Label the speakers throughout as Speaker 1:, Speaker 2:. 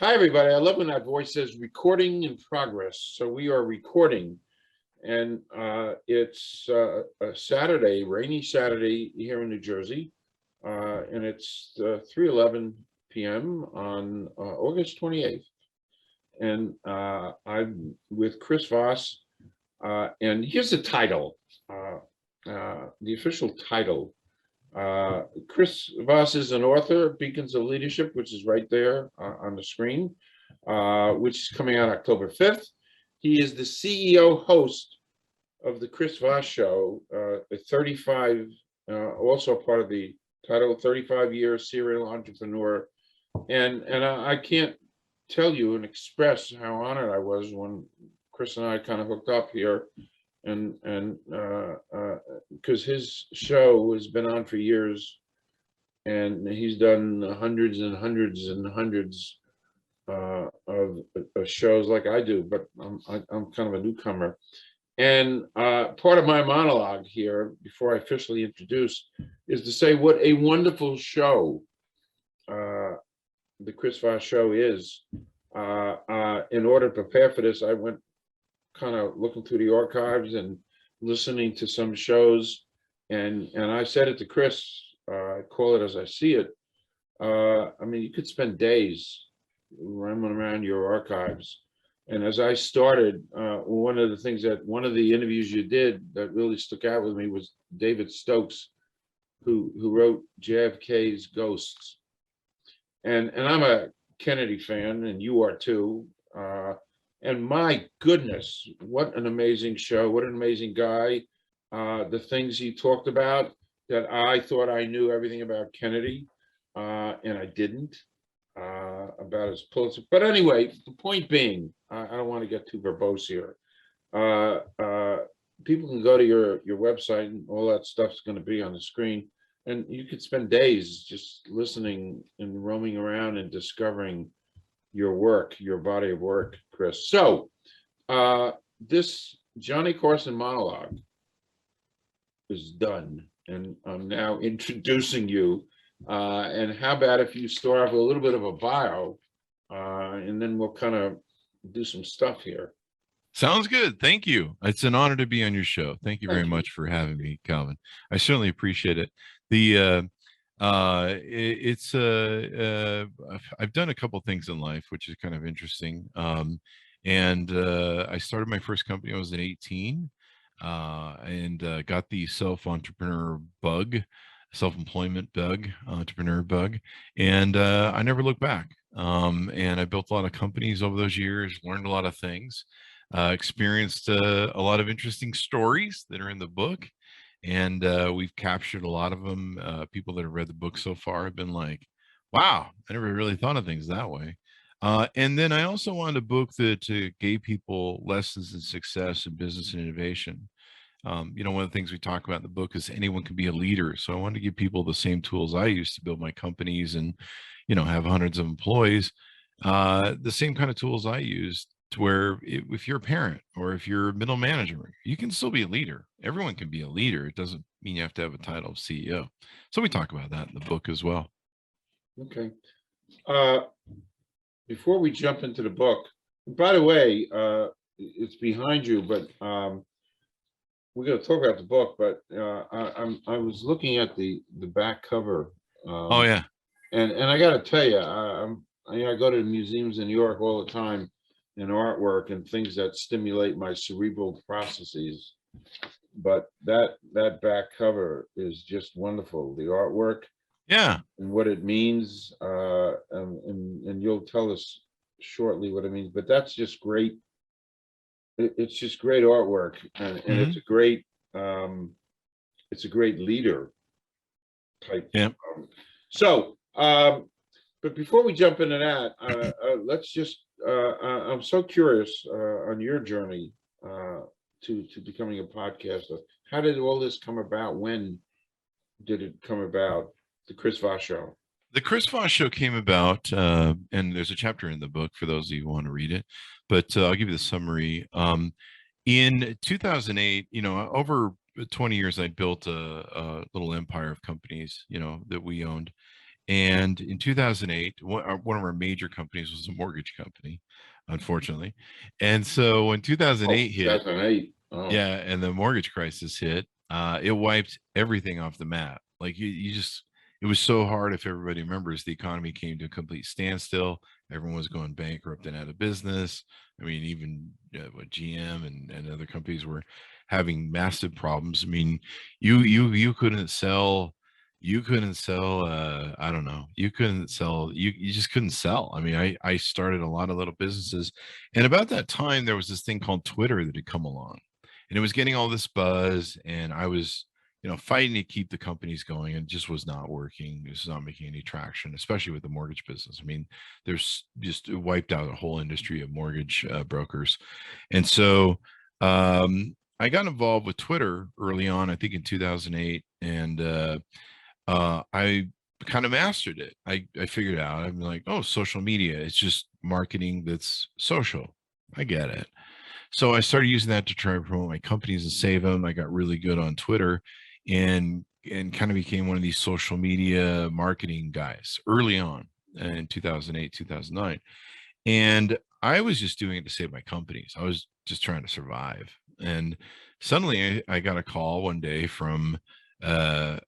Speaker 1: Hi, everybody. I love when that voice says recording in progress. So we are recording, and it's a Saturday, rainy Saturday here in New Jersey, and it's 3:11 p.m. on August 28th. And I'm with Chris Voss, and here's the title, the official title. Chris Voss is an author, Beacons of Leadership, which is right there on the screen, which is coming out October 5th. He is the CEO host of the Chris Voss Show, a 35, also part of the title, 35-year serial entrepreneur. And I can't tell you and express how honored I was when Chris and I kind of hooked up here. And because his show has been on for years, and he's done hundreds and hundreds and hundreds of shows like I do, but I'm kind of a newcomer. And part of my monologue here, before I officially introduce, is to say what a wonderful show the Chris Voss Show is. In order to prepare for this, I went kind of looking through the archives and listening to some shows, and I said it to Chris, I call it as I see it. I mean, you could spend days rambling around your archives. And as I started, one of the interviews you did that really stuck out with me was David Stokes, who wrote JFK's Ghosts. And I'm a Kennedy fan, and you are too. And my goodness, what an amazing show. What an amazing guy. The things he talked about that I thought I knew everything about Kennedy, and I didn't, about his Pulitzer. But anyway, the point being, I don't want to get too verbose here. People can go to your website, and all that stuff's going to be on the screen. And you could spend days just listening and roaming around and discovering your work, your body of work, Chris. So this Johnny Carson monologue is done, and I'm now introducing you. And how about if you start off with a little bit of a bio, and then we'll kind of do some stuff here.
Speaker 2: Sounds good. Thank you. It's an honor to be on your show. Thank you very much for having me, Calvin. I certainly appreciate it. I've done a couple things in life, which is kind of interesting. And I started my first company when I was 18, and got the self-entrepreneur bug, self-employment bug, entrepreneur bug, and I never looked back. And I built a lot of companies over those years, learned a lot of things, experienced a lot of interesting stories that are in the book. And we've captured a lot of them. People that have read the book so far have been like, wow, I never really thought of things that way. And then I also wanted a book that gave people lessons in success in business and innovation. One of the things we talk about in the book is anyone can be a leader. So I wanted to give people the same tools I used to build my companies and, have hundreds of employees, the same kind of tools I used, to where if you're a parent or if you're a middle manager, you can still be a leader. Everyone can be a leader. It doesn't mean you have to have a title of CEO. So we talk about that in the book as well.
Speaker 1: Okay. Before we jump into the book, by the way, it's behind you, but we're going to talk about the book. But I was looking at the back cover.
Speaker 2: Oh yeah.
Speaker 1: And I got to tell you, I go to museums in New York all the time, in artwork and things that stimulate my cerebral processes. But that back cover is just wonderful. The artwork,
Speaker 2: yeah,
Speaker 1: and what it means, and you'll tell us shortly what it means. But that's just great. It's just great artwork, and it's a great leader type.
Speaker 2: Yeah.
Speaker 1: So, but before we jump into that, let's just. I'm so curious on your journey to becoming a podcaster. How did all this come about? When did it come about? The Chris Voss Show.
Speaker 2: The Chris Voss Show came about, and there's a chapter in the book for those of you who want to read it. But I'll give you the summary. In 2008, over 20 years, I built a little empire of companies, that we owned. And in 2008, one of our major companies was a mortgage company, unfortunately. And so when
Speaker 1: Oh,
Speaker 2: 2008 hit,
Speaker 1: 2008. Oh,
Speaker 2: yeah, and the mortgage crisis hit, it wiped everything off the map. Like you just, it was so hard. If everybody remembers, the economy came to a complete standstill. Everyone was going bankrupt and out of business. I mean, even what GM and other companies were having massive problems. I mean, you couldn't sell. You couldn't sell. I don't know. You couldn't sell. You just couldn't sell. I mean, I started a lot of little businesses, and about that time, there was this thing called Twitter that had come along, and it was getting all this buzz, and I was, fighting to keep the companies going, and it just was not working. It was not making any traction, especially with the mortgage business. I mean, there's just, it wiped out a whole industry of mortgage brokers. And so I got involved with Twitter early on, I think in 2008, and I kind of mastered it. I figured out, I'm like, oh, social media, it's just marketing that's social. I get it. So I started using that to try to promote my companies and save them. I got really good on Twitter, and kind of became one of these social media marketing guys early on in 2008, 2009. And I was just doing it to save my companies. I was just trying to survive. And suddenly I got a call one day from a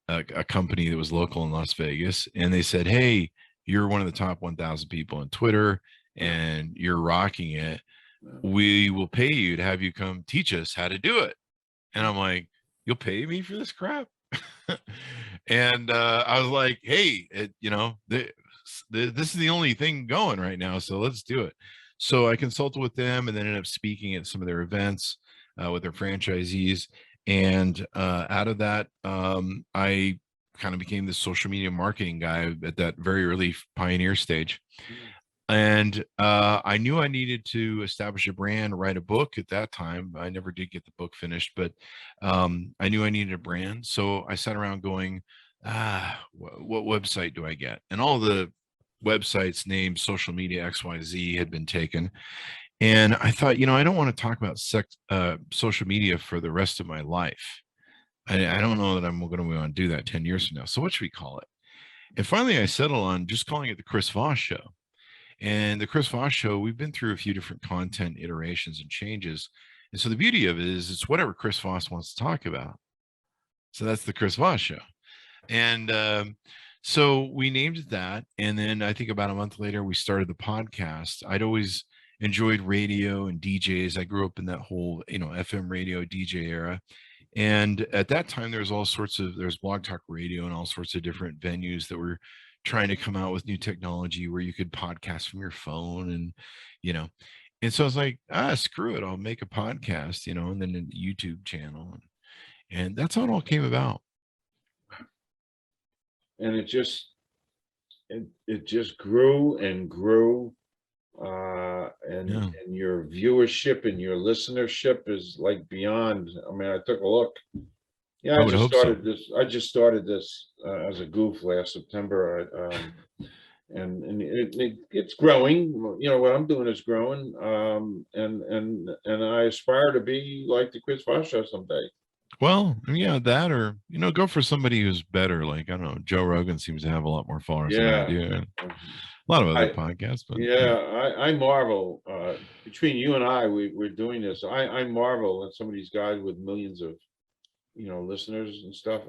Speaker 2: company that was local in Las Vegas, and they said, "Hey, you're one of the top 1,000 people on Twitter, and you're rocking it. We will pay you to have you come teach us how to do it." And I'm like, "You'll pay me for this crap?" And I was like, "Hey, this is the only thing going right now, so let's do it." So I consulted with them, and then ended up speaking at some of their events with their franchisees. And out of that, I kind of became the social media marketing guy at that very early pioneer stage. And I knew I needed to establish a brand, write a book. At that time, I never did get the book finished, but I knew I needed a brand. So I sat around going, what website do I get? And all the websites named social media XYZ had been taken. And I thought, I don't want to talk about social media for the rest of my life. I don't know that I'm going to want to do that 10 years from now. So what should we call it? And finally, I settled on just calling it the Chris Voss Show. And the Chris Voss Show, we've been through a few different content iterations and changes. And so the beauty of it is it's whatever Chris Voss wants to talk about. So that's the Chris Voss Show. And so we named it that. And then I think about a month later, we started the podcast. I'd always enjoyed radio and DJs. I grew up in that whole, FM radio DJ era. And at that time, there's Blog Talk Radio and all sorts of different venues that were trying to come out with new technology where you could podcast from your phone, and so I was like, screw it, I'll make a podcast, and then a YouTube channel, and that's how it all came about.
Speaker 1: And it just grew and grew, and your viewership and your listenership is like beyond. I mean, I took a look. Yeah, I just started this as a goof last September, and it's growing. What I'm doing is growing, and I aspire to be like the Chris Voss Show someday.
Speaker 2: Well, yeah, that, or go for somebody who's better. Like, I don't know, Joe Rogan seems to have a lot more followers than I do, and a lot of other podcasts. But
Speaker 1: I marvel, between you and I, we're doing this. I marvel at some of these guys with millions of listeners and stuff.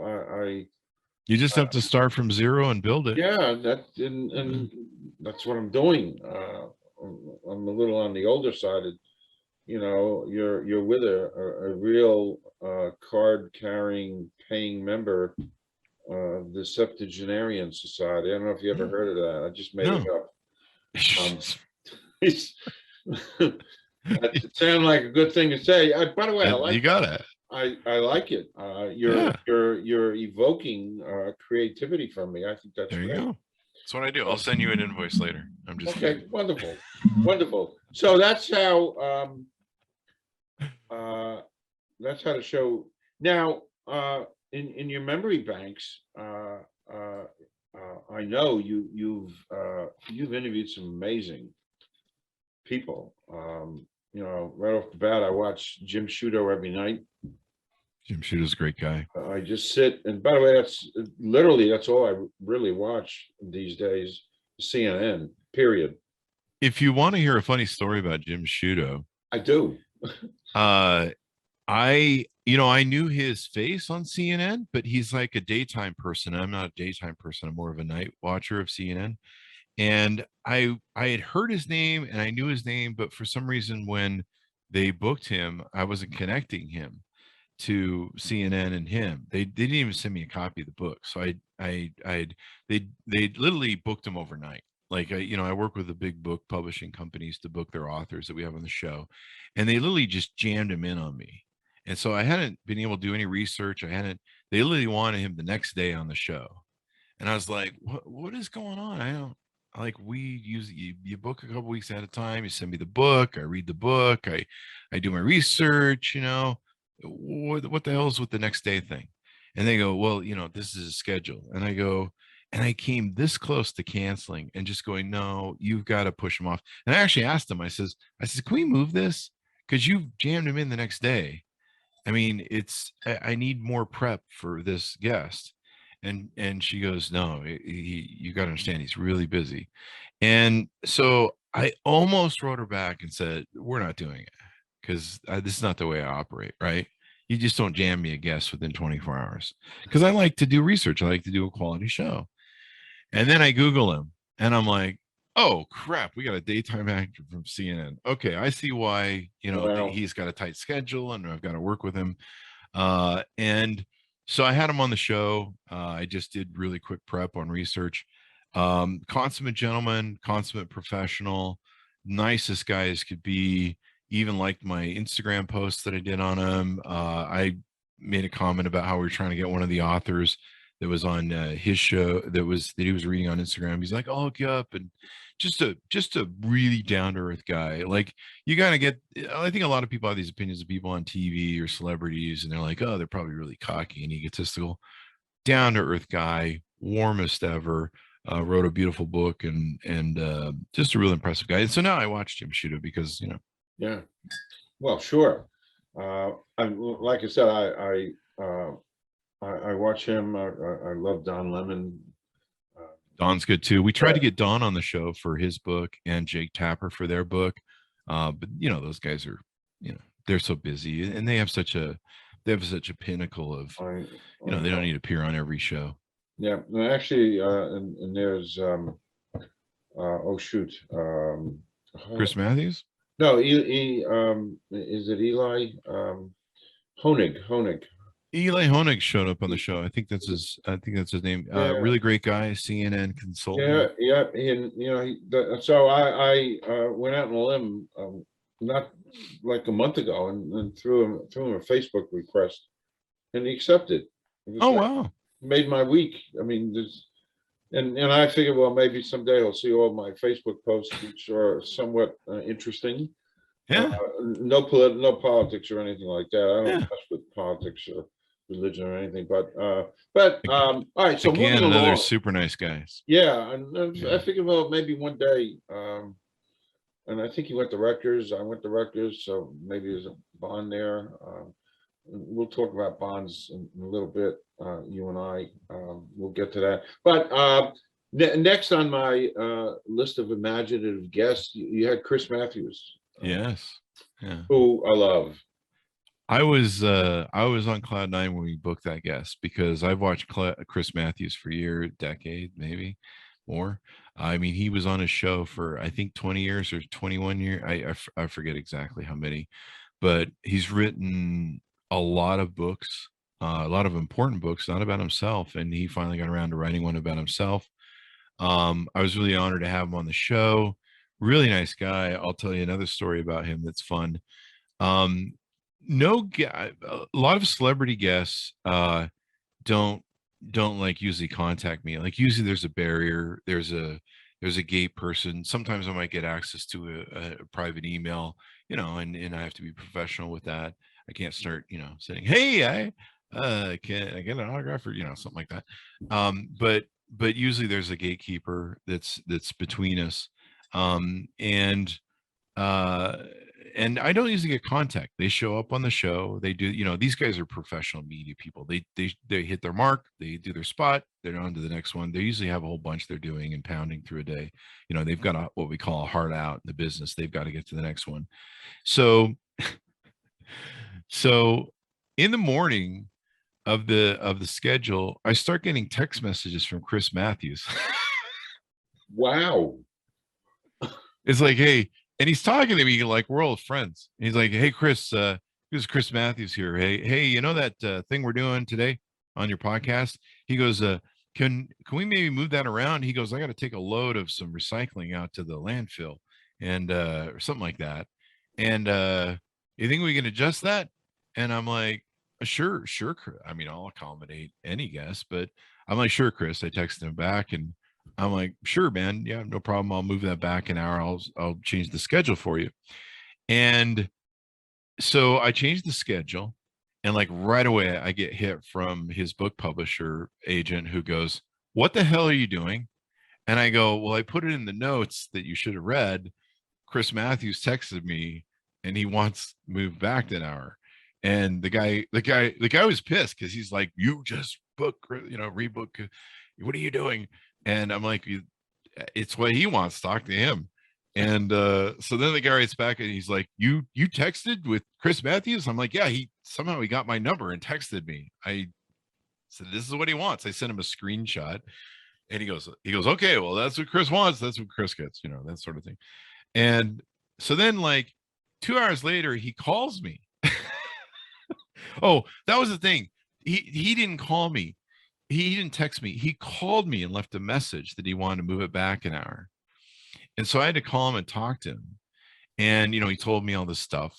Speaker 2: You just have to start from zero and build it.
Speaker 1: Yeah, and that's what I'm doing. I'm a little on the older side. You're with a real card carrying paying member of the Septuagenarian Society. I don't know if you ever heard of that. I just made it up. That sounded like a good thing to say. By the way, I like
Speaker 2: you got it.
Speaker 1: I like it. You're evoking creativity from me. I think that's
Speaker 2: there. You
Speaker 1: great.
Speaker 2: go. That's what I do. I'll send you an invoice later. I'm just
Speaker 1: okay. Kidding. Wonderful, wonderful. So that's how the show. Now, in your memory banks, I know you've interviewed some amazing people. Right off the bat, I watch Jim Sciutto every night.
Speaker 2: Jim Sciutto's a great guy.
Speaker 1: I just sit, and by the way, that's all I really watch these days, CNN, period.
Speaker 2: If you want to hear a funny story about Jim Sciutto,
Speaker 1: I do.
Speaker 2: I I knew his face on CNN, but he's like a daytime person. I'm not a daytime person. I'm more of a night watcher of CNN. And I had heard his name and I knew his name, but for some reason when they booked him, I wasn't connecting him to CNN and him. They didn't even send me a copy of the book. So they literally booked him overnight. Like I work with the big book publishing companies to book their authors that we have on the show, and they literally just jammed him in on me. And so I hadn't been able to do any research. They literally wanted him the next day on the show. And I was like, what is going on? I don't like, we use you book a couple weeks at a time. You send me the book. I read the book. I do my research, what the hell is with the next day thing? And they go, well, this is a schedule. And I go, and I came this close to canceling and just going, no, you've got to push them off. And I actually asked them, I says, can we move this? Because you've jammed him in the next day. I mean, I need more prep for this guest. And she goes, no, you got to understand, he's really busy. And so I almost wrote her back and said, we're not doing it because this is not the way I operate, right? You just don't jam me a guest within 24 hours because I like to do research. I like to do a quality show. And then I Google him and I'm like, oh crap, we got a daytime actor from CNN. Okay, I see why,
Speaker 1: Wow.
Speaker 2: he's got a tight schedule and I've got to work with him. And so I had him on the show. I just did really quick prep on research. Consummate gentleman, consummate professional, nicest guy as could be. Even liked my Instagram post that I did on him. I made a comment about how we were trying to get one of the authors that was on his show that he was reading on Instagram. He's like, I'll hook you up. And just a really down to earth guy. Like, you gotta get, I think a lot of people have these opinions of people on TV or celebrities, and they're like, oh, they're probably really cocky and egotistical. Down to earth guy, warmest ever. Wrote a beautiful book and just a real impressive guy. And so now I watch Jim Sciutto because
Speaker 1: Yeah, well, sure. Like I said, I watch him. I love Don Lemon.
Speaker 2: Don's good too. We tried to get Don on the show for his book and Jake Tapper for their book. But those guys are, they're so busy and they have such a pinnacle of, they don't need to appear on every show.
Speaker 1: Yeah, actually, and there's oh shoot,
Speaker 2: Chris Matthews?
Speaker 1: No, is it Eli Honig?
Speaker 2: Eli Honig showed up on the show. I think that's his name.
Speaker 1: Yeah.
Speaker 2: Really great guy, CNN consultant.
Speaker 1: Yeah, and so I went out on a limb not like a month ago and threw him a Facebook request, and he accepted.
Speaker 2: Oh wow!
Speaker 1: Made my week. I mean, and I figured, well, maybe someday he'll see all my Facebook posts, which are somewhat interesting.
Speaker 2: Yeah.
Speaker 1: No politics or anything like that. I don't mess with politics or religion or anything. But all right. So
Speaker 2: again, another super nice guys.
Speaker 1: Yeah, and I figured, well, maybe one day. And I think he went to Rutgers. I went to Rutgers, so maybe there's a bond there. We'll talk about bonds in a little bit. You and I, we'll get to that. But next on my list of imaginative guests, you had Chris Matthews.
Speaker 2: Yes. Yeah.
Speaker 1: Who I love.
Speaker 2: I was on cloud nine when we booked that guest because I've watched Chris Matthews for a decade, maybe more. I mean, he was on a show for I think 20 years or 21 years. I forget exactly how many, but he's written a lot of books, a lot of important books, not about himself. And he finally got around to writing one about himself. I was really honored to have him on the show. Really nice guy. I'll tell you another story about him that's fun. A lot of celebrity guests don't like usually contact me. Like usually there's a barrier. There's a gate person. Sometimes I might get access to a private email, and I have to be professional with that. I can't start, saying, hey, can I get an autograph or, something like that. But usually there's a gatekeeper that's between us. And and I don't usually get contact. They show up on the show. They do, these guys are professional media people. They hit their mark. They do their spot. They're on to the next one. They usually have a whole bunch they're doing and pounding through a day. They've got what we call a heart out in the business. They've got to get to the next one. So, so in the morning of the schedule, I start getting text messages from Chris Matthews.
Speaker 1: Wow.
Speaker 2: It's like, hey, and he's talking to me like we're old friends. He's like, hey, Chris, this is Chris Matthews here. Hey, you know that thing we're doing today on your podcast? He goes, can we maybe move that around? He goes, I got to take a load of some recycling out to the landfill and or something like that. And you think we can adjust that? And I'm like, sure, Chris. I mean, I'll accommodate any guest, but I'm like, sure, Chris. I texted him back and I'm like, sure, man. Yeah, no problem. I'll move that back an hour. I'll change the schedule for you. And so I changed the schedule, and like right away I get hit from his book publisher agent who goes, what the hell are you doing? And I go, well, I put it in the notes that you should have read. Chris Matthews texted me and he wants moved back an hour. And the guy was pissed because he's like, you just rebook. What are you doing? And I'm like, it's what he wants. Talk to him. And so then the guy writes back and he's like, you texted with Chris Matthews? I'm like, yeah, he got my number and texted me. I said, this is what he wants. I sent him a screenshot and he goes, okay, well, that's what Chris wants. That's what Chris gets, that sort of thing. And so then like 2 hours later, he calls me. Oh, that was the thing. He didn't call me. He didn't text me. He called me and left a message that he wanted to move it back an hour. And so I had to call him and talk to him. And, he told me all this stuff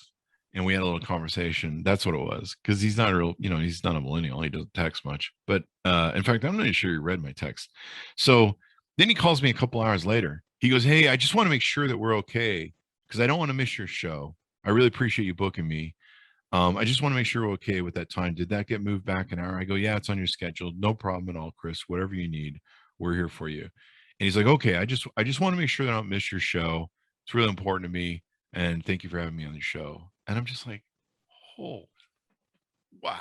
Speaker 2: and we had a little conversation. That's what it was. Cause he's not he's not a millennial. He doesn't text much, but, in fact, I'm not even sure he read my text. So then he calls me a couple hours later. He goes, hey, I just want to make sure that we're okay. Cause I don't want to miss your show. I really appreciate you booking me. I just want to make sure we're okay with that time. Did that get moved back an hour? I go, yeah, it's on your schedule. No problem at all, Chris. Whatever you need, we're here for you. And he's like, okay, I just want to make sure that I don't miss your show. It's really important to me. And thank you for having me on the show. And I'm just like, oh, wow.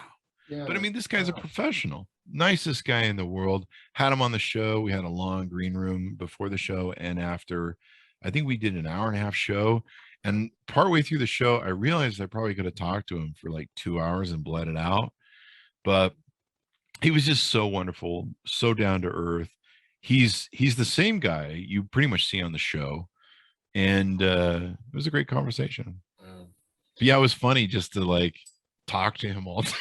Speaker 2: Yeah, but I mean, this guy's a professional, nicest guy in the world. Had him on the show. We had a long green room before the show and after. I think we did an hour and a half show. And partway through the show, I realized I probably could have talked to him for like 2 hours and bled it out. But he was just so wonderful, so down to earth. He's the same guy you pretty much see on the show. And it was a great conversation. But yeah, it was funny just to like talk to him all day.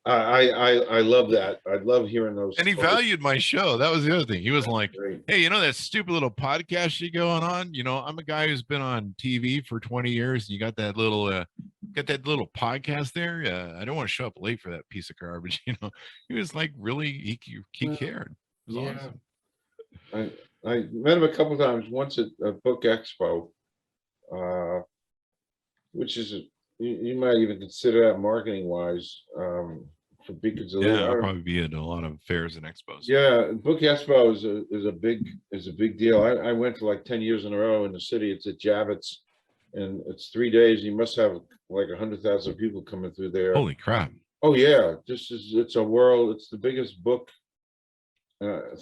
Speaker 1: I love that. I love hearing those.
Speaker 2: And he valued my show. That was the other thing. He was like, hey, that stupid little podcast you going on? I'm a guy who's been on TV for 20 years. And you got that little podcast there. I don't want to show up late for that piece of garbage. He was like, really, he cared. It was
Speaker 1: awesome. I met him a couple of times, once at a book expo, which is you might even consider that marketing wise, for because
Speaker 2: I'll probably be at a lot of fairs and expos.
Speaker 1: Yeah, book expo is a big deal. I went for like 10 years in a row in the city. It's at Javits, and it's 3 days. You must have like 100,000 people coming through there.
Speaker 2: Holy crap!
Speaker 1: Oh yeah, it's a world. It's the biggest book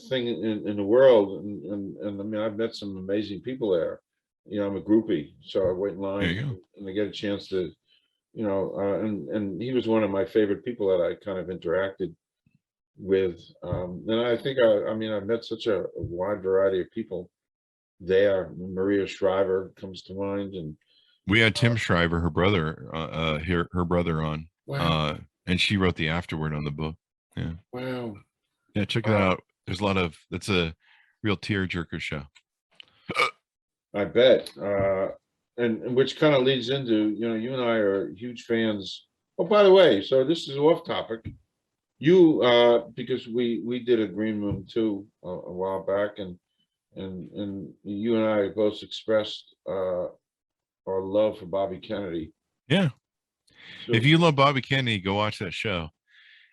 Speaker 1: thing in the world, and I mean, I've met some amazing people there. I'm a groupie, so I wait in line and I get a chance to, and he was one of my favorite people that I kind of interacted with. And I think I've met such a wide variety of people there. Maria Shriver comes to mind, and
Speaker 2: we had Tim Shriver, her brother, her brother on.
Speaker 1: Wow.
Speaker 2: And she wrote the afterword on the book. Yeah.
Speaker 1: Wow.
Speaker 2: Yeah, check that out. There's a lot of, that's a real tearjerker show.
Speaker 1: I bet. And which kind of leads into, you and I are huge fans. Oh, by the way, so this is off topic. You, because we did a green room too a while back, and you and I both expressed our love for Bobby Kennedy.
Speaker 2: Yeah. So, if you love Bobby Kennedy, go watch that show.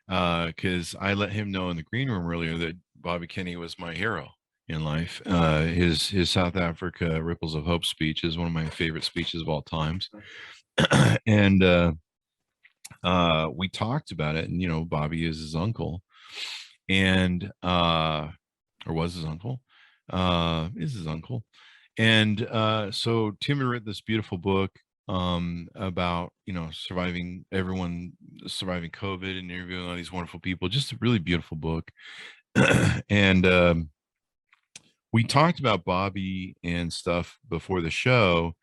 Speaker 2: Because I let him know in the green room earlier that Bobby Kennedy was my hero. in life. His South Africa Ripples of Hope speech is one of my favorite speeches of all times. And we talked about it, and you know, Bobby is his uncle, and or was his uncle, is his uncle. And so Tim had written this beautiful book about, you know, surviving COVID and interviewing all these wonderful people. Just a really beautiful book. And we talked about Bobby and stuff before the show,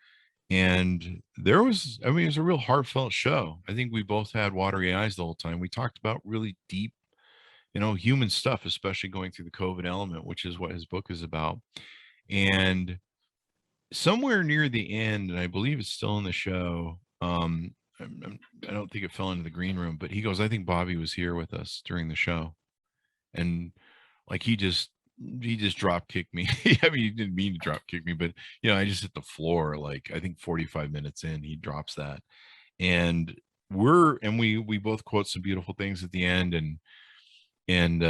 Speaker 2: and there was, I mean, it was a real heartfelt show. I think we both had watery eyes the whole time. We talked about really deep, you know, human stuff, especially going through the COVID element, which is what his book is about. And somewhere near the end, and I believe it's still in the show, I don't think it fell into the green room, but he goes, I think Bobby was here with us during the show. And like he just drop kicked me. I mean, he didn't mean to drop kick me, but you know, I just hit the floor. Like I think 45 minutes in, he drops that. And we both quote some beautiful things at the end, and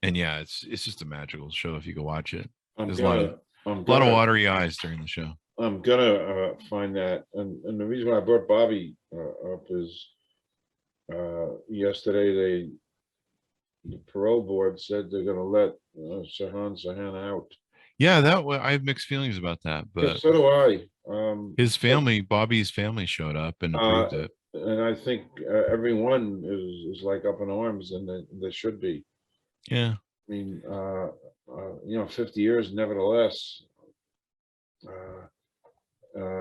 Speaker 2: yeah, it's just a magical show if you go watch it. There's a lot of watery eyes during the show.
Speaker 1: I'm gonna find that, and the reason why I brought Bobby up is yesterday the parole board said they're gonna let Sirhan out.
Speaker 2: Yeah, I have mixed feelings about that, but
Speaker 1: so do I.
Speaker 2: His family, Bobby's family, showed up and approved it,
Speaker 1: and I think everyone is like up in arms, and they should be.
Speaker 2: Yeah.
Speaker 1: I mean, you know, 50 years, nevertheless.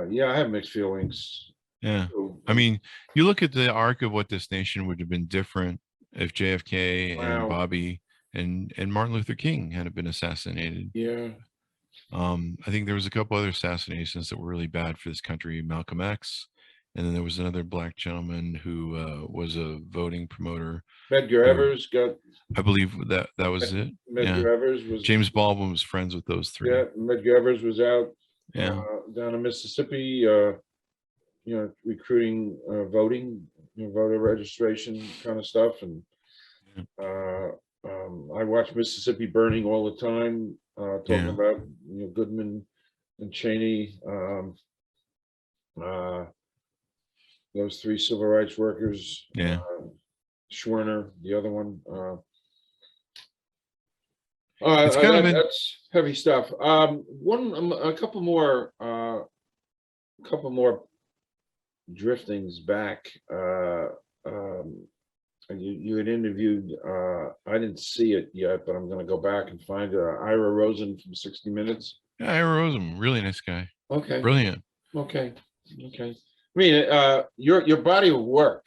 Speaker 1: Yeah, I have mixed feelings.
Speaker 2: Yeah. I mean, you look at the arc of what this nation would have been different if JFK and Bobby and Martin Luther King had been assassinated.
Speaker 1: Yeah.
Speaker 2: I think there was a couple other assassinations that were really bad for this country. Malcolm X, and then there was another black gentleman who was a voting promoter.
Speaker 1: Medgar Evers got.
Speaker 2: I believe that was it.
Speaker 1: Medgar Evers was.
Speaker 2: James Baldwin was friends with those three.
Speaker 1: Yeah, Medgar Evers was out.
Speaker 2: Yeah.
Speaker 1: Down in Mississippi, you know, recruiting, voting, you know, voter registration kind of stuff, and I watch Mississippi Burning all the time, talking about, you know, Goodman and Cheney, those three civil rights workers.
Speaker 2: Yeah.
Speaker 1: Schwerner, the other one.
Speaker 2: It's kind of
Speaker 1: that's heavy stuff. A couple more driftings back. You had interviewed, I didn't see it yet, but I'm going to go back and find Ira Rosen from 60 Minutes.
Speaker 2: Yeah, Ira Rosen, really nice guy.
Speaker 1: Okay.
Speaker 2: Brilliant.
Speaker 1: Okay. I mean, your body of work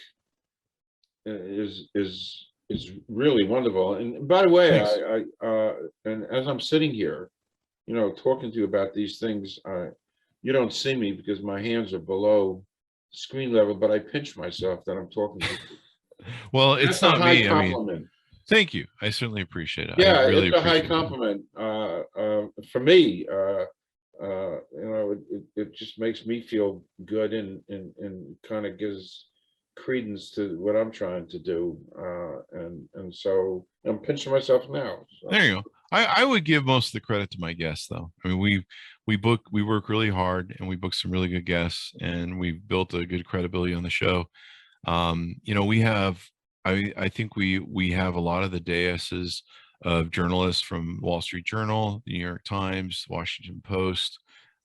Speaker 1: is really wonderful. And by the way, and as I'm sitting here, you know, talking to you about these things, you don't see me because my hands are below screen level, but I pinch myself that I'm talking to you.
Speaker 2: Well, it's not me.
Speaker 1: I
Speaker 2: mean, thank you. I certainly appreciate it.
Speaker 1: Yeah,
Speaker 2: really
Speaker 1: it's a high compliment for me. You know, it just makes me feel good, and kind of gives credence to what I'm trying to do, and so I'm pinching myself now. So.
Speaker 2: There you go. I would give most of the credit to my guests, though. I mean, we work really hard, and we book some really good guests, and we've built a good credibility on the show. You know, we have, I think we have a lot of the daises of journalists from Wall Street Journal, the New York Times, Washington Post,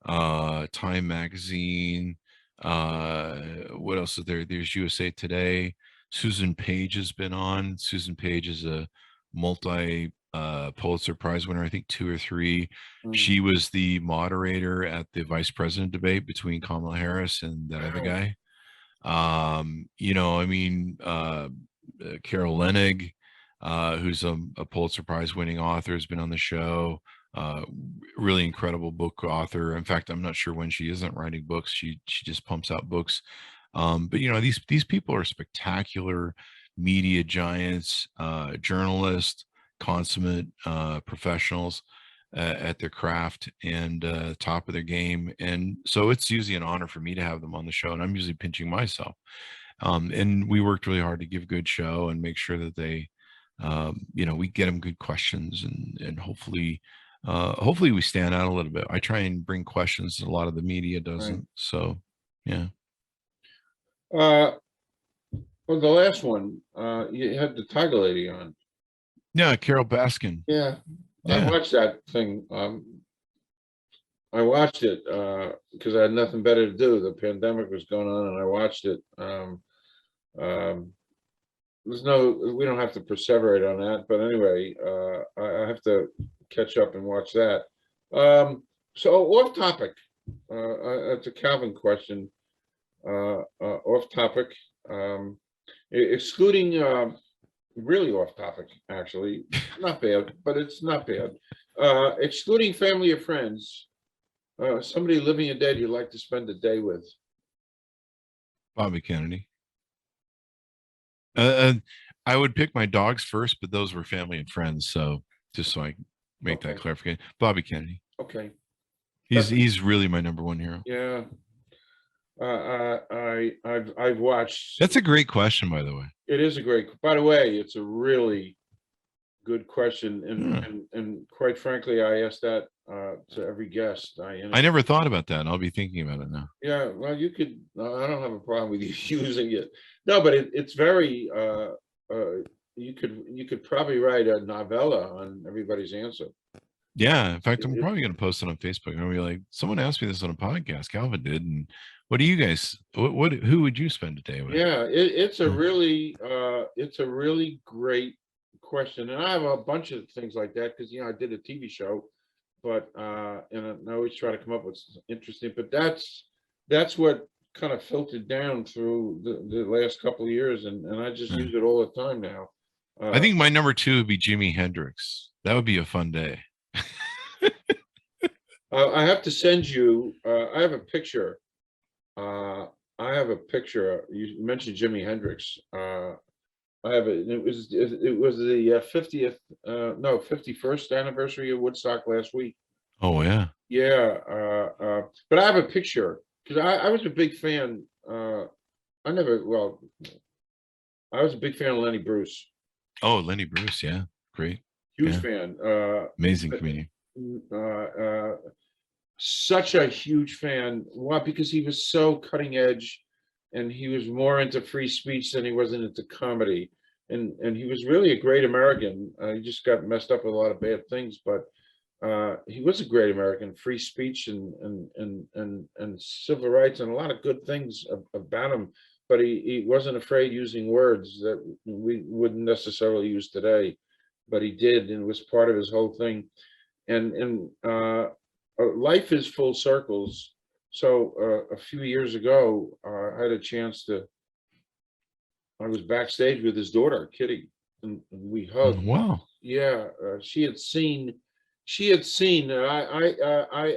Speaker 2: Time Magazine. What else is there? There's USA Today. Susan Page has been on. Susan Page is a multi Pulitzer Prize winner, I think 2 or 3. She was the moderator at the vice president debate between Kamala Harris and that other guy. You know, I mean, Carol Leonnig, who's a Pulitzer Prize winning author, has been on the show. Really incredible book author. In fact, I'm not sure when she isn't writing books. She just pumps out books. But you know, these people are spectacular media giants, journalists, consummate professionals at their craft, and top of their game. And so it's usually an honor for me to have them on the show, and I'm usually pinching myself. And we worked really hard to give a good show and make sure that they you know, we get them good questions, and hopefully we stand out a little bit. I try and bring questions that a lot of the media doesn't. So, yeah.
Speaker 1: Well, the last one, you had the Tiger Lady on.
Speaker 2: Yeah, Carol Baskin.
Speaker 1: Yeah, I
Speaker 2: Yeah.
Speaker 1: watched that thing. I watched it because I had nothing better to do. The pandemic was going on, and I watched it. We don't have to perseverate on that, but anyway, I have to catch up and watch that. So off topic, it's a Calvin question. Off topic, excluding really off topic, actually, not bad, but it's not bad. Excluding family or friends, somebody living or dead you'd like to spend a day with.
Speaker 2: Bobby Kennedy. I would pick my dogs first, but those were family and friends. So just so I make that clarification, Bobby Kennedy.
Speaker 1: Okay.
Speaker 2: He's really my number one hero.
Speaker 1: Yeah. I've watched.
Speaker 2: That's a great question, by the way.
Speaker 1: It is a great. By the way, it's a really good question, and quite frankly, I ask that to every guest.
Speaker 2: I never thought about that. I'll be thinking about it now.
Speaker 1: Yeah, well, you could. I don't have a problem with you using it. No, but it's very. You could probably write a novella on everybody's answer.
Speaker 2: Yeah, in fact, I'm probably going to post it on Facebook. I'm going to be like, someone asked me this on a podcast. Calvin did, and what do you guys? Who would you spend a day with?
Speaker 1: Yeah, it's a really great question, and I have a bunch of things like that because I did a TV show, but and I always try to come up with interesting. But that's what kind of filtered down through the last couple of years, and I just use it all the time now.
Speaker 2: I think my number 2 would be Jimi Hendrix. That would be a fun day.
Speaker 1: I have to send you. I have a picture. I have a picture. You mentioned Jimi Hendrix. I have it. It was the 50th, no, 51st anniversary of Woodstock last week.
Speaker 2: Oh yeah.
Speaker 1: Yeah. But I have a picture because I was a big fan. I was a big fan of Lenny Bruce.
Speaker 2: Oh, Lenny Bruce, yeah, great.
Speaker 1: Huge fan.
Speaker 2: Amazing comedian.
Speaker 1: Such a huge fan. Why? Because he was so cutting edge, and he was more into free speech than he wasn't into comedy. And he was really a great American. He just got messed up with a lot of bad things, but he was a great American. Free speech and civil rights and a lot of good things about him. But he wasn't afraid using words that we wouldn't necessarily use today, but he did, and it was part of his whole thing. And life is full circles. So a few years ago, I had a chance to. I was backstage with his daughter, Kitty, and we hugged.
Speaker 2: Wow.
Speaker 1: Yeah, she had seen. I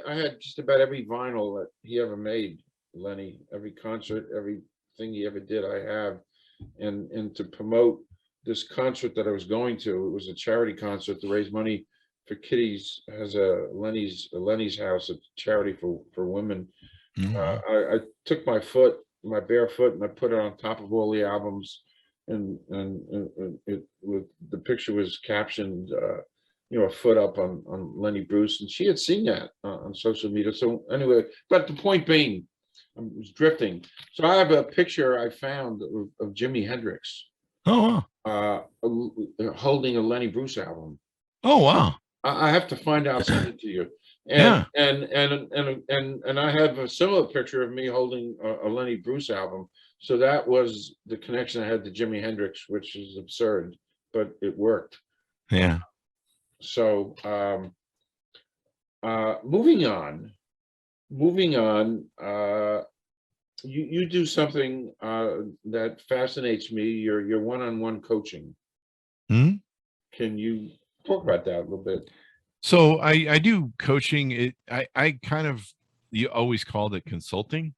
Speaker 1: had just about every vinyl that he ever made, Lenny. Every concert, everything he ever did, I have. And to promote this concert that I was going to, it was a charity concert to raise money for Kitty's, has a Lenny's house, a charity for women. I took my bare foot, and I put it on top of all the albums, and the picture was captioned, a foot up on Lenny Bruce, and she had seen that on social media. So anyway, but the point being, I was drifting. So I have a picture I found of Jimi Hendrix.
Speaker 2: Oh wow.
Speaker 1: Holding a Lenny Bruce album.
Speaker 2: Oh wow.
Speaker 1: I have to find out, send it to you. And I have a similar picture of me holding a Lenny Bruce album. So that was the connection I had to Jimi Hendrix, which is absurd, but it worked.
Speaker 2: Yeah.
Speaker 1: So moving on. You do something that fascinates me. Your one-on-one coaching.
Speaker 2: Hmm?
Speaker 1: Can you talk about that a little bit?
Speaker 2: So I do coaching. I kind of, you always called it consulting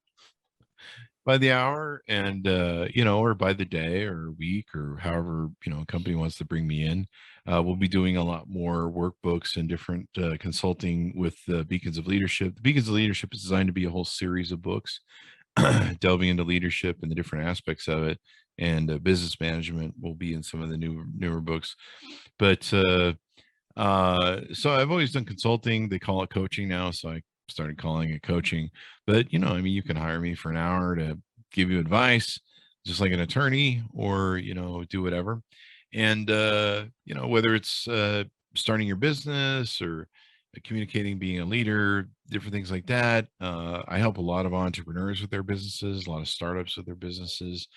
Speaker 2: by the hour, and or by the day or week, or however a company wants to bring me in. We'll be doing a lot more workbooks and different consulting with the Beacons of Leadership. The Beacons of Leadership is designed to be a whole series of books delving into leadership and the different aspects of it. and business management will be in some of the newer books. But so I've always done consulting. They call it coaching now, so I started calling it coaching. But I mean, you can hire me for an hour to give you advice, just like an attorney, or do whatever. And whether it's starting your business or communicating, being a leader, different things like that. I help a lot of entrepreneurs with their businesses, a lot of startups with their businesses,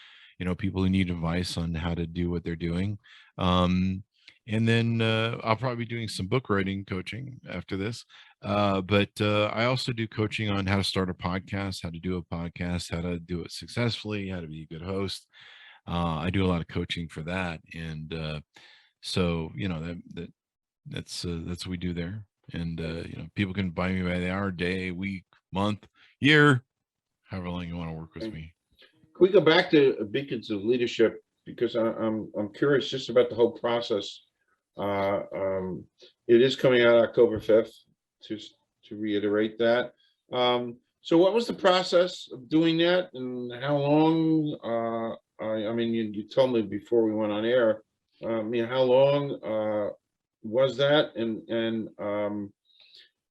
Speaker 2: people who need advice on how to do what they're doing. And then I'll probably be doing some book writing coaching after this. But I also do coaching on how to start a podcast, how to do a podcast, how to do it successfully, how to be a good host. I do a lot of coaching for that. And so, that's what we do there. And people can buy me by the hour, day, week, month, year, however long you want to work with me.
Speaker 1: Can we go back to Beacons of Leadership, because I'm curious just about the whole process. It is coming out October 5th, to reiterate that. So what was the process of doing that, and how long? I mean, you told me before we went on air. I mean, how long was that, and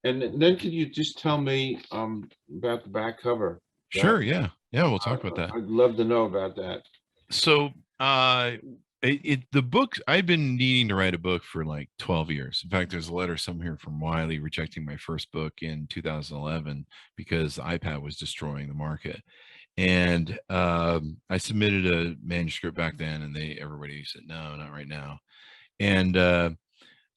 Speaker 1: then could you just tell me about the back cover?
Speaker 2: Sure. Yeah, we'll talk about that.
Speaker 1: I'd love to know about that.
Speaker 2: So the book, I've been needing to write a book for like 12 years. In fact, there's a letter somewhere from Wiley rejecting my first book in 2011 because the iPad was destroying the market. And I submitted a manuscript back then, and everybody said, no, not right now. And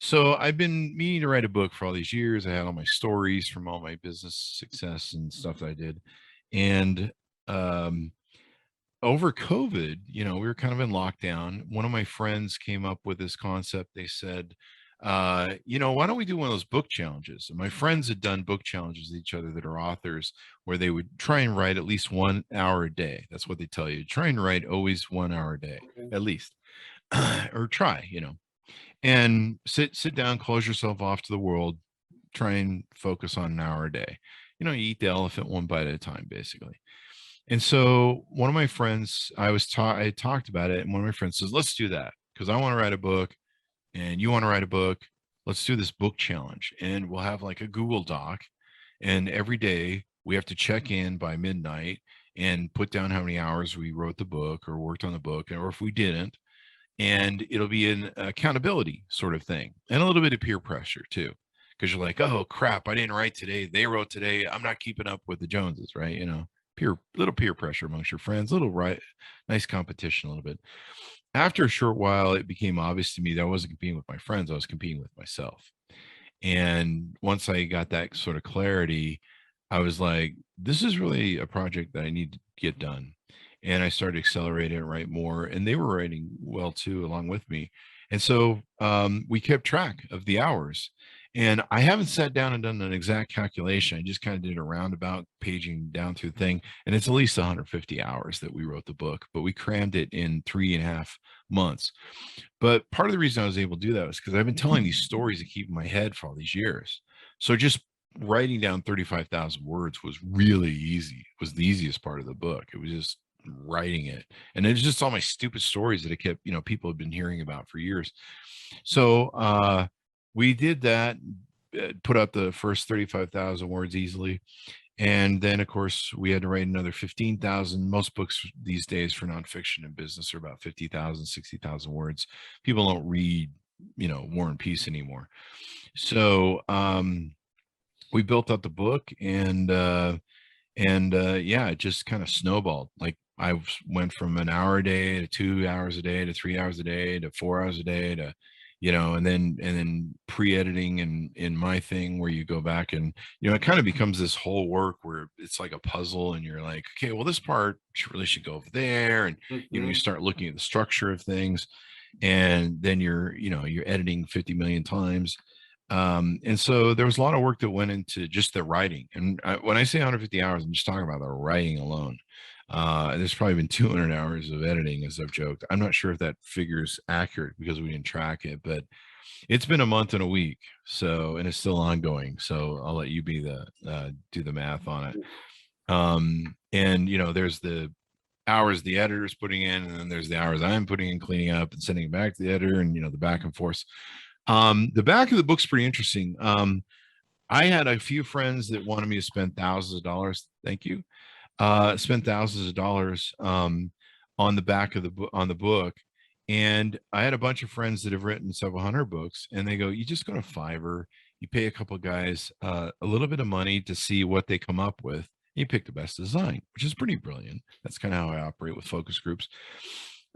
Speaker 2: so I've been meaning to write a book for all these years. I had all my stories from all my business success and stuff that I did. And over COVID, we were kind of in lockdown. One of my friends came up with this concept. They said, why don't we do one of those book challenges? And my friends had done book challenges with each other that are authors, where they would try and write at least 1 hour a day. That's what they tell you. Try and write always 1 hour a day, at least, or try, and sit down, close yourself off to the world, try and focus on an hour a day. You eat the elephant one bite at a time, basically. And so one of my friends, I talked about it, and one of my friends says, let's do that, because I want to write a book and you want to write a book. Let's do this book challenge, and we'll have like a Google Doc, and every day we have to check in by midnight and put down how many hours we wrote the book or worked on the book, or if we didn't. And it'll be an accountability sort of thing, and a little bit of peer pressure too, because you're like, oh crap, I didn't write today, they wrote today, I'm not keeping up with the Joneses, right? Little peer pressure amongst your friends, nice competition a little bit. After a short while, it became obvious to me that I wasn't competing with my friends, I was competing with myself. And once I got that sort of clarity, I was like, this is really a project that I need to get done. And I started accelerating and write more, and they were writing well too, along with me. And so we kept track of the hours. And I haven't sat down and done an exact calculation. I just kind of did a roundabout paging down through the thing. And it's at least 150 hours that we wrote the book, but we crammed it in 3.5 months. But part of the reason I was able to do that was because I've been telling these stories that keep in my head for all these years. So just writing down 35,000 words was really easy. It was the easiest part of the book. It was just writing it. And it was just all my stupid stories that I kept, people had been hearing about for years. So, we did that, put out the first 35,000 words easily. And then, of course, we had to write another 15,000. Most books these days for nonfiction and business are about 50,000, 60,000 words. People don't read, War and Peace anymore. So we built out the book, and it just kind of snowballed. Like I went from an hour a day to 2 hours a day to 3 hours a day to 4 hours a day to and then pre-editing and in my thing where you go back and, it kind of becomes this whole work where it's like a puzzle, and you're like, okay, well, this part really should go over there. And, you start looking at the structure of things, and then you're editing 50 million times. And so there was a lot of work that went into just the writing. And when I say 150 hours, I'm just talking about the writing alone. There's probably been 200 hours of editing, as I've joked. I'm not sure if that figure's accurate because we didn't track it, but it's been a month and a week. So, and it's still ongoing. So I'll let you be do the math on it. And there's the hours the editor is putting in, and then there's the hours I'm putting in cleaning up and sending it back to the editor, and the back and forth. The back of the book's pretty interesting. I had a few friends that wanted me to spend thousands of dollars. Thank you. Spent thousands of dollars on the back of the book. And I had a bunch of friends that have written several hundred books, and they go, you just go to Fiverr, you pay a couple of guys a little bit of money to see what they come up with. You pick the best design, which is pretty brilliant. That's kind of how I operate with focus groups.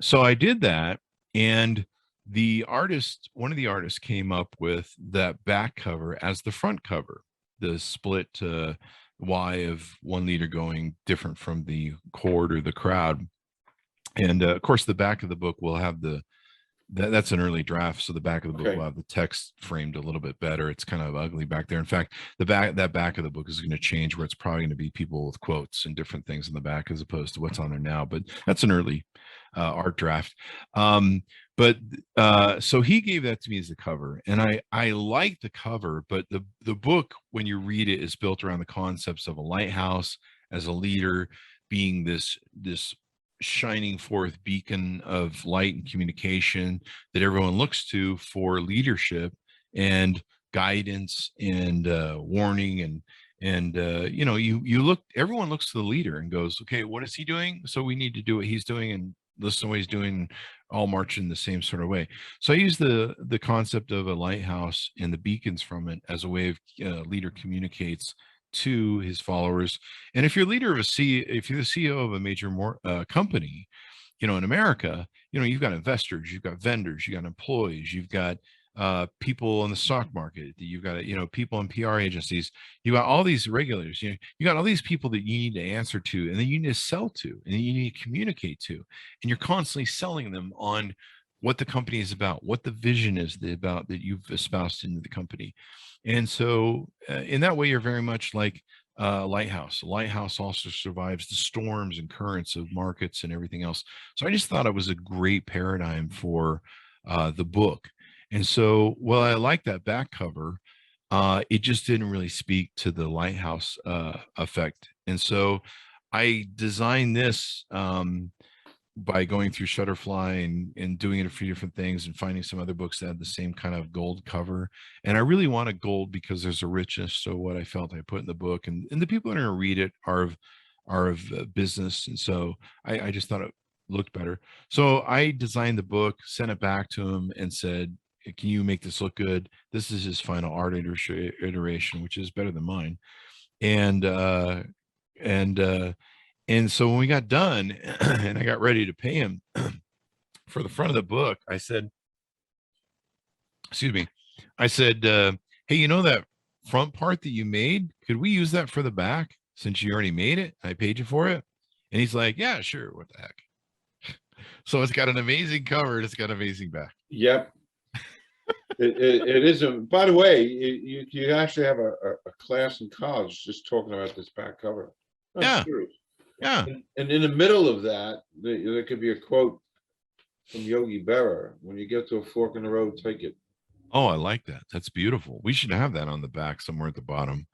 Speaker 2: So I did that, and one of the artists came up with that back cover as the front cover, the split Y of one leader going different from the chord or the crowd. And of course, the back of the book will have that's an early draft, so the back of the book will have the text framed a little bit better. It's kind of ugly back there. In fact, that back of the book is going to change, where it's probably going to be people with quotes and different things in the back as opposed to what's on there now. But that's an early art draft. So he gave that to me as a cover, and I like the cover, but the book, when you read it, is built around the concepts of a lighthouse as a leader, being this shining forth beacon of light and communication that everyone looks to for leadership and guidance and warning, and everyone looks to the leader and goes, okay, what is he doing? So we need to do what he's doing and listen to what he's doing, all march in the same sort of way. So I use the concept of a lighthouse and the beacons from it as a way of leader communicates to his followers. And if you're leader of if you're the CEO of a major company, in America, you've got investors, you've got vendors, you've got employees, you've got people in the stock market, you've got people in PR agencies, you got all these regulators, you got all these people that you need to answer to, and then you need to sell to, and then you need to communicate to, and you're constantly selling them on what the company is about, what the vision is about that you've espoused into the company. And so in that way, you're very much like a lighthouse. A lighthouse also survives the storms and currents of markets and everything else. So I just thought it was a great paradigm for the book. And so, well, I like that back cover. It just didn't really speak to the lighthouse effect. And so I designed this by going through Shutterfly and doing it a few different things and finding some other books that had the same kind of gold cover. And I really wanted gold because there's a richness to what I felt I put in the book, and the people that are going to read it are of business. And so I just thought it looked better. So I designed the book, sent it back to him and said, can you make this look good? This is his final art iteration, which is better than mine. And so when we got done and I got ready to pay him for the front of the book, I said, excuse me, I said, hey, that front part that you made, could we use that for the back since you already made it? I paid you for it. And he's like, yeah, sure. What the heck? So it's got an amazing cover. And it's got an amazing back.
Speaker 1: Yep. It is. By the way, you actually have a class in college just talking about this back cover.
Speaker 2: Yeah.
Speaker 1: Serious.
Speaker 2: Yeah.
Speaker 1: And in the middle of that, there could be a quote from Yogi Berra: when you get to a fork in the road, take it.
Speaker 2: Oh, I like that. That's beautiful. We should have that on the back somewhere at the bottom.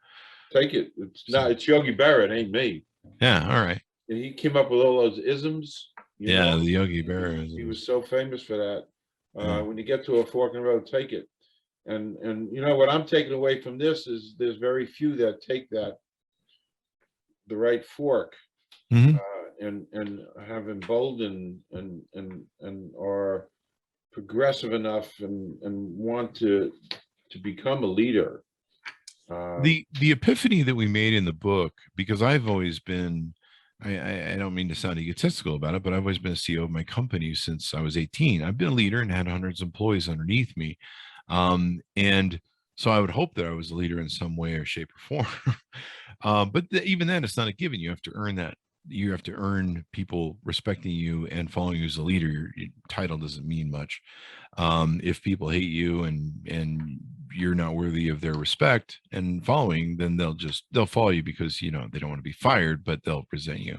Speaker 1: Take it. It's Yogi Berra. It ain't me.
Speaker 2: Yeah. All right.
Speaker 1: And he came up with all those isms.
Speaker 2: The Yogi Berra.
Speaker 1: He was so famous for that. When you get to a fork in the road, take it. And what I'm taking away from this is there's very few that take the right fork.
Speaker 2: Mm-hmm.
Speaker 1: And have emboldened and are progressive enough and want to become a leader.
Speaker 2: The epiphany that we made in the book, because I've always been, I don't mean to sound egotistical about it, but I've always been a CEO of my company since I was 18. I've been a leader and had hundreds of employees underneath me. And so I would hope that I was a leader in some way or shape or form. But even then, it's not a given. You have to earn that. You have to earn people respecting you and following you as a leader. Your title doesn't mean much. If people hate you and you're not worthy of their respect and following, then they'll follow you because they don't want to be fired, but they'll present you.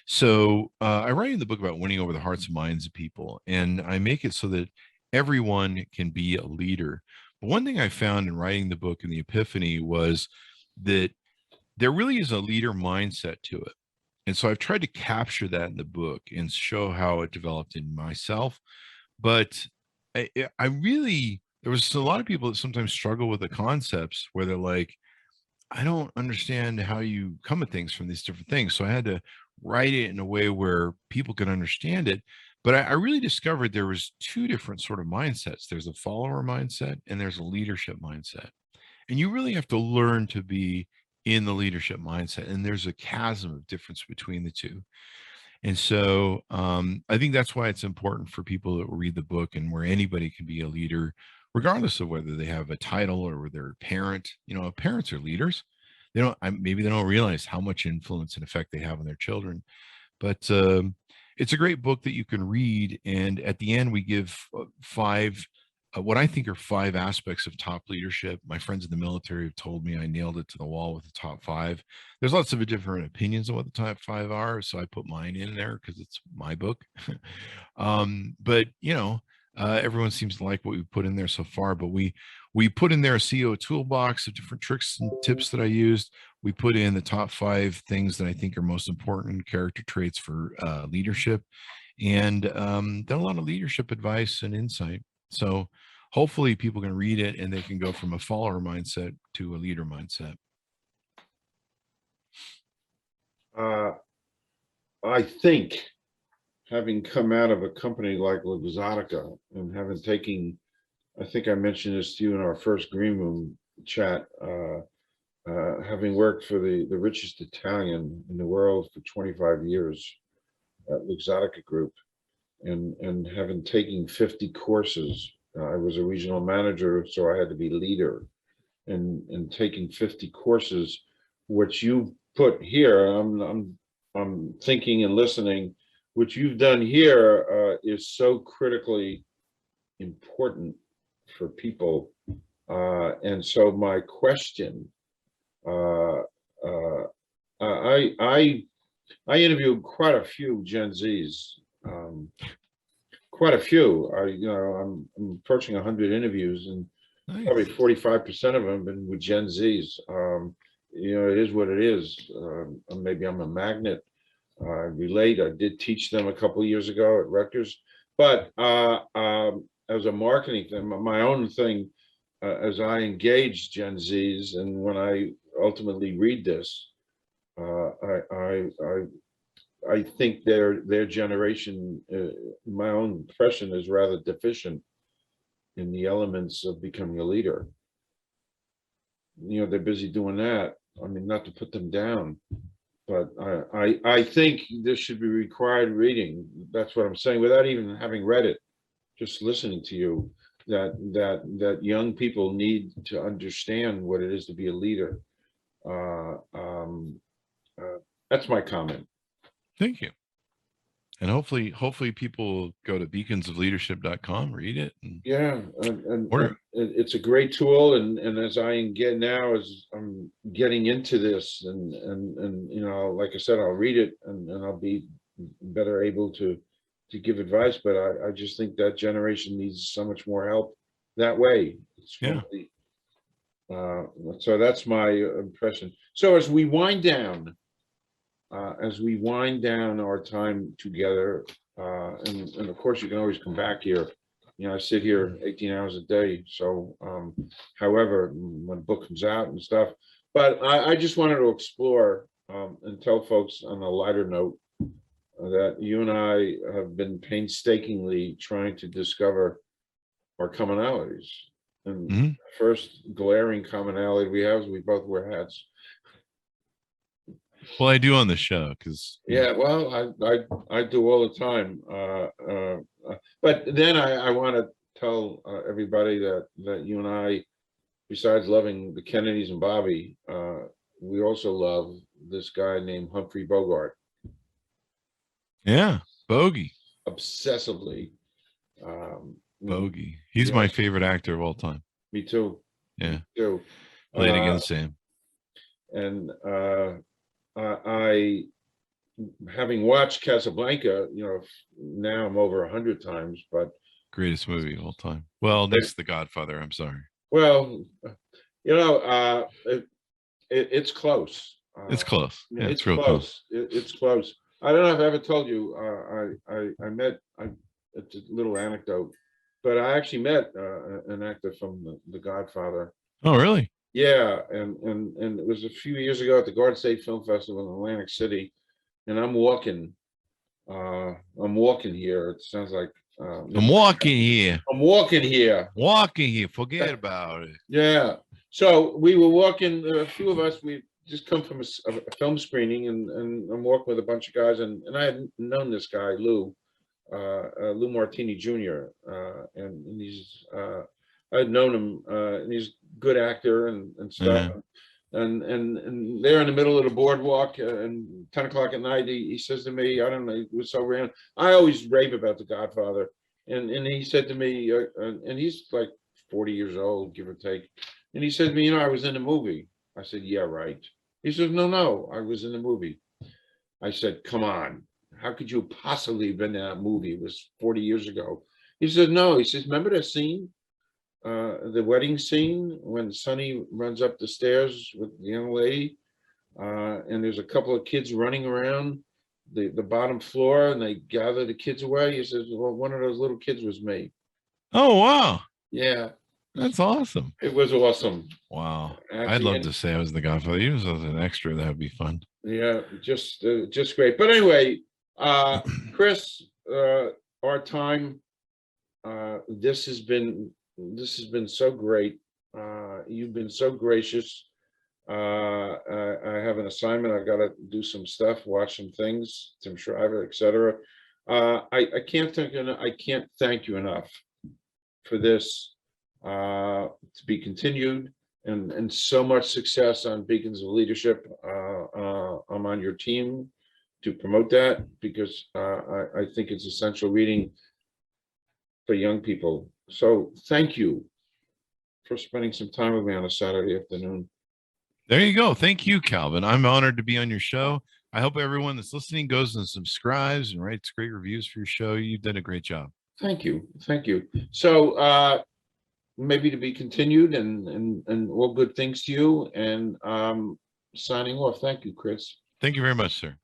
Speaker 2: So I write in the book about winning over the hearts and minds of people, and I make it so that everyone can be a leader. But one thing I found in writing the book and the epiphany was that there really is a leader mindset to it. And so I've tried to capture that in the book and show how it developed in myself. But I really, there was a lot of people that sometimes struggle with the concepts where they're like, I don't understand how you come at things from these different things. So I had to write it in a way where people could understand it. But I really discovered there was two different sort of mindsets. There's a follower mindset and there's a leadership mindset. And you really have to learn to be in the leadership mindset. And there's a chasm of difference between the two. And so I think that's why it's important for people that read the book, and where anybody can be a leader, regardless of whether they have a title or they're a parent. Parents are leaders. They don't, maybe they don't realize how much influence and effect they have on their children. But it's a great book that you can read. And at the end, we give five, what I think are five aspects of top leadership. My friends in the military have told me I nailed it to the wall with the top five. There's lots of different opinions on what the top five are, so I put mine in there because it's my book. But everyone seems to like what we put in there so far. But we put in there a CEO toolbox of different tricks and tips that I used. We put in the top five things that I think are most important character traits for leadership, and then a lot of leadership advice and insight. So hopefully people can read it and they can go from a follower mindset to a leader mindset.
Speaker 1: I think, having come out of a company like Luxottica and having taken, I think I mentioned this to you in our first green room chat, having worked for the richest Italian in the world for 25 years at Luxottica Group, and having taken 50 courses. I was a regional manager, so I had to be leader, and taking 50 courses. What you put here, I'm thinking and listening. What you've done here is so critically important for people, and so my question. I interviewed quite a few Gen Zs, quite a few. I'm approaching 100 interviews, and probably 45% of them have been with Gen Zs. It is what it is. Maybe I'm a magnet. I relate. I did teach them a couple of years ago at Rutgers, but as a marketing thing, my own thing, as I engage Gen Zs, and when I ultimately read this, I think their generation, my own impression, is rather deficient in the elements of becoming a leader. They're busy doing that. I mean, not to put them down, but I think this should be required reading. That's what I'm saying, without even having read it, just listening to you, that young people need to understand what it is to be a leader. That's my comment.
Speaker 2: Thank you. And hopefully people go to beaconsofleadership.com, read it.
Speaker 1: Yeah, and it's a great tool. And as as I'm getting into this, and like I said, I'll read it, and I'll be better able to give advice. But I just think that generation needs so much more help that way. So that's my impression. So as we wind down our time together, and of course you can always come back here. I sit here 18 hours a day. So, however, when the book comes out and stuff, but I just wanted to explore and tell folks on a lighter note that you and I have been painstakingly trying to discover our commonalities. And the first glaring commonality we have is we both wear hats.
Speaker 2: Well, I do on the show because
Speaker 1: well, I do all the time. But then I want to tell everybody that you and I, besides loving the Kennedys and Bobby, we also love this guy named Humphrey Bogart.
Speaker 2: Yeah, Bogey.
Speaker 1: Obsessively.
Speaker 2: Bogey. He's my favorite actor of all time.
Speaker 1: Me too.
Speaker 2: Yeah.
Speaker 1: Me too.
Speaker 2: Played against Sam.
Speaker 1: And I, having watched Casablanca, now I'm over 100 times, but
Speaker 2: greatest movie of all time. Well, next to The Godfather. I'm sorry.
Speaker 1: Well, it's close.
Speaker 2: It's close.
Speaker 1: Yeah,
Speaker 2: Yeah,
Speaker 1: it's
Speaker 2: it's real close.
Speaker 1: close. It's close. I don't know if I ever told you. I met. It's a little anecdote, but I actually met an actor from the Godfather.
Speaker 2: Oh, really?
Speaker 1: Yeah, and it was a few years ago at the Garden State Film Festival in Atlantic City, and I'm walking. I'm walking here. It sounds like
Speaker 2: I'm walking here.
Speaker 1: I'm walking here.
Speaker 2: Walking here. Forget about it.
Speaker 1: Yeah. So we were walking. A few of us. We just come from a film screening, and I'm walking with a bunch of guys, and I had known this guy Lou, Lou Martini Jr. And he's I had known him, and he's a good actor and stuff. And there in the middle of the boardwalk, and 10 o'clock at night, he says to me, I don't know, it was so random. I always rave about The Godfather, and he said to me, and he's like 40 years old, give or take, and he said to me, I was in a movie. I said, yeah, right. He says, no, I was in the movie. I said, come on, how could you possibly have been in that movie? It was 40 years ago. He said, no. He says, remember that scene? The wedding scene when Sonny runs up the stairs with the young lady, and there's a couple of kids running around the bottom floor, and they gather the kids away. He says, well, one of those little kids was me.
Speaker 2: Oh, wow.
Speaker 1: Yeah.
Speaker 2: That's awesome.
Speaker 1: It was awesome.
Speaker 2: Wow.
Speaker 1: Actually,
Speaker 2: I'd love to say I was the Godfather. Even as an extra, that would be fun.
Speaker 1: Yeah, just great. But anyway, Chris, our time, this has been so great. You've been so gracious. I have an assignment. I've got to do some stuff, watch some things, Tim Shriver, etc. I can't thank you enough for this, to be continued, and so much success on Beacons of Leadership. I'm on your team to promote that, because I think it's essential reading for young people. So thank you for spending some time with me on a Saturday afternoon.
Speaker 2: There you go. Thank you, Calvin. I'm honored to be on your show. I hope everyone that's listening goes and subscribes and writes great reviews for your show. You've done a great job.
Speaker 1: Thank you. So maybe to be continued, and all good things to you, and signing off. Thank you, Chris.
Speaker 2: Thank you very much, sir.